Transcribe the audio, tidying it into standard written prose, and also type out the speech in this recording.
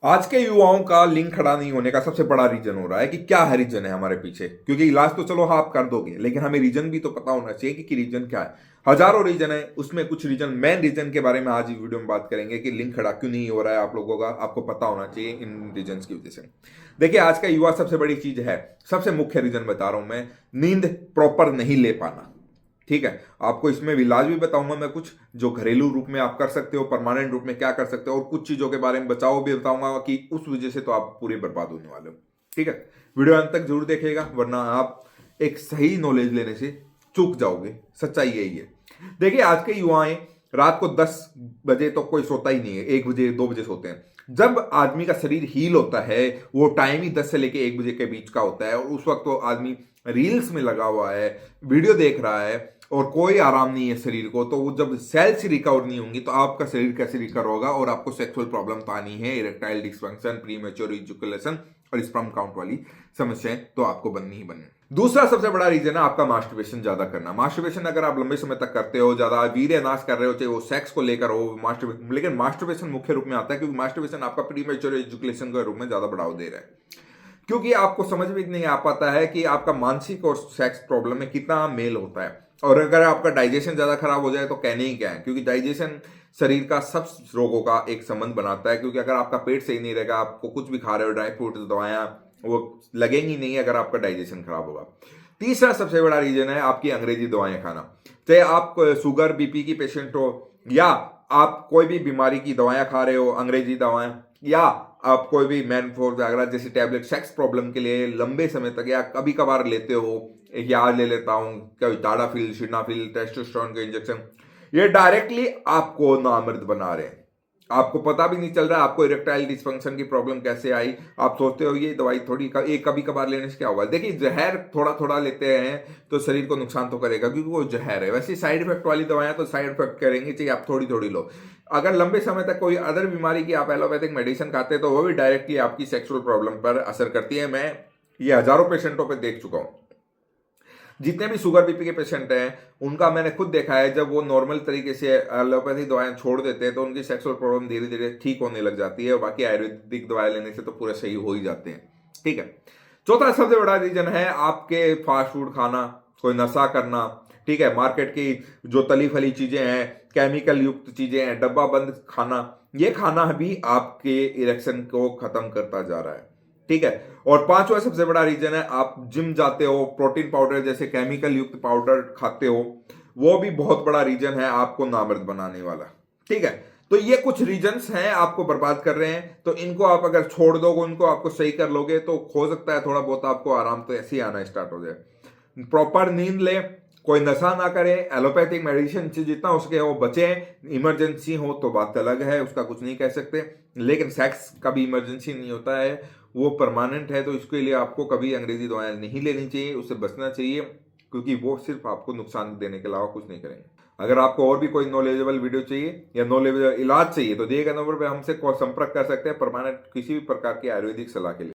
आज के युवाओं का लिंक खड़ा नहीं होने का सबसे बड़ा रीजन हो रहा है कि क्या है, रीजन है हमारे पीछे। क्योंकि इलाज तो चलो हाँ आप कर दोगे, लेकिन हमें रीजन भी तो पता होना चाहिए कि रीजन क्या है। हजारों रीजन है, उसमें कुछ रीजन, मेन रीजन के बारे में आज इस वीडियो में बात करेंगे कि लिंक खड़ा क्यों नहीं हो रहा है आप लोगों का। आपको पता होना चाहिए इन रीजन की वजह से। देखिए, आज का युवा सबसे बड़ी चीज है, सबसे मुख्य रीजन बता रहा हूं मैं, नींद प्रॉपर नहीं ले पाना। ठीक है, आपको इसमें इलाज भी बताऊंगा मैं कुछ, जो घरेलू रूप में आप कर सकते हो, परमानेंट रूप में क्या कर सकते हो, और कुछ चीजों के बारे में बचाव भी बताऊंगा कि उस वजह से तो आप पूरे बर्बाद होने वाले हो। ठीक है, वीडियो अंत तक जरूर देखिएगा, वरना आप एक सही नॉलेज लेने से चूक जाओगे। सच्चाई यही है। देखिए, आज के युवाएं रात को 10 बजे तो कोई सोता ही नहीं है, 1 बजे 2 बजे सोते हैं। जब आदमी का शरीर हील होता है, वो टाइम ही 10 से लेके 1 बजे के बीच का होता है, और उस वक्त तो आदमी रील्स में लगा हुआ है, वीडियो देख रहा है, और कोई आराम नहीं है शरीर को। तो वो जब सेल्स रिकवर नहीं होंगी तो आपका शरीर कैसे रिकवर होगा, और आपको सेक्सुअल प्रॉब्लम तो आनी है, इरेक्टाइल डिस्फंक्शन, प्रीमेच्योर इजैकुलेशन और स्पर्म काउंट वाली समस्याएं तो आपको बननी ही बननी। दूसरा सबसे बड़ा रीजन है आपका मास्टरबेशन ज्यादा करना। मास्टरबेशन अगर आप लंबे समय तक करते हो, ज्यादा वीर्य नाश कर रहे हो, चाहे वो सेक्स को लेकर हो, मास्टरबेशन, लेकिन मास्टरबेशन मुख्य रूप में आता है क्योंकि मास्टरबेशन आपका प्रीमेच्योर इजैकुलेशन के रूप में ज्यादा बढ़ावा दे रहा है। क्योंकि आपको समझ में नहीं आ पाता है कि आपका मानसिक और सेक्स प्रॉब्लम में कितना मेल होता है। और अगर आपका डाइजेशन ज्यादा खराब हो जाए तो कहने ही क्या है, क्योंकि डाइजेशन शरीर का सब रोगों का एक संबंध बनाता है। क्योंकि अगर आपका पेट सही नहीं रहेगा, आपको कुछ भी खा रहे हो, ड्राई फ्रूट, दवाएं, वो लगेंगी नहीं अगर आपका डाइजेशन खराब होगा। तीसरा सबसे बड़ा रीजन है आपकी अंग्रेजी दवाएं खाना। चाहे आप शुगर बीपी की पेशेंट हो, या आप कोई भी बीमारी की दवाएं खा रहे हो, अंग्रेजी दवाएं, या आप कोई भी मैन फोर वगैरह जैसी टैबलेट सेक्स प्रॉब्लम के लिए लंबे समय तक या कभी कभार लेते हो, एक यार ले लेता हूं, कभी टाडाफिल, सिडाफिल, टेस्टोस्टेरोन के इंजेक्शन, ये डायरेक्टली आपको नामर्द बना रहे हैं। आपको पता भी नहीं चल रहा है आपको इरेक्टाइल डिस्फंक्शन की प्रॉब्लम कैसे आई। आप सोचते हो ये दवाई थोड़ी एक कभी कभार लेने से क्या होगा। देखिए, जहर थोड़ा थोड़ा लेते हैं तो शरीर को नुकसान तो करेगा, क्योंकि वो जहर है। वैसे साइड इफेक्ट वाली दवाएं तो साइड इफेक्ट करेंगे, चाहिए आप थोड़ी थोड़ी लो। अगर लंबे समय तक कोई अदर बीमारी की आप एलोपैथिक मेडिसिन खाते हैं तो वो भी डायरेक्टली आपकी सेक्सुअल प्रॉब्लम पर असर करती है। मैं ये हजारों पेशेंटों पर देख चुका हूं। जितने भी शुगर बीपी के पेशेंट हैं उनका मैंने खुद देखा है, जब वो नॉर्मल तरीके से एलोपैथिक दवाएं छोड़ देते हैं तो उनकी सेक्सुअल प्रॉब्लम धीरे धीरे ठीक होने लग जाती है, और बाकी आयुर्वेदिक दवाएं लेने से तो पूरे सही हो ही जाते हैं। ठीक है, चौथा सबसे बड़ा रीजन है आपके फास्ट फूड खाना, कोई नशा करना। ठीक है, मार्केट की जो तली फली चीजें हैं, केमिकल युक्त चीजें हैं, डब्बा बंद खाना, ये खाना भी आपके इरेक्शन को खत्म करता जा रहा है। ठीक है, और पांचवा सबसे बड़ा रीजन है आप जिम जाते हो, प्रोटीन पाउडर जैसे केमिकल युक्त पाउडर खाते हो, वो भी बहुत बड़ा रीजन है आपको नामर्द बनाने वाला। ठीक है, तो ये कुछ रीजंस हैं आपको बर्बाद कर रहे हैं। तो इनको आप अगर छोड़ दोगे, उनको आपको सही कर लोगे, तो हो सकता है थोड़ा बहुत आपको आराम तो ऐसे ही आना स्टार्ट हो जाए। प्रॉपर नींद ले, कोई नशा ना करे, एलोपैथिक मेडिसिन से जितना हो सके वो बचे। इमरजेंसी हो तो बात अलग है, उसका कुछ नहीं कह सकते, लेकिन सेक्स कभी इमरजेंसी नहीं होता है, वो परमानेंट है। तो इसके लिए आपको कभी अंग्रेजी दवाएं नहीं लेनी चाहिए, उससे बचना चाहिए, क्योंकि वो सिर्फ आपको नुकसान देने के अलावा कुछ नहीं करेंगे। अगर आपको और भी कोई नॉलेजेबल वीडियो चाहिए या नॉलेजेबल इलाज चाहिए तो दिए गए नंबर पर हमसे संपर्क कर सकते हैं, परमानेंट किसी भी प्रकार की आयुर्वेदिक सलाह के लिए।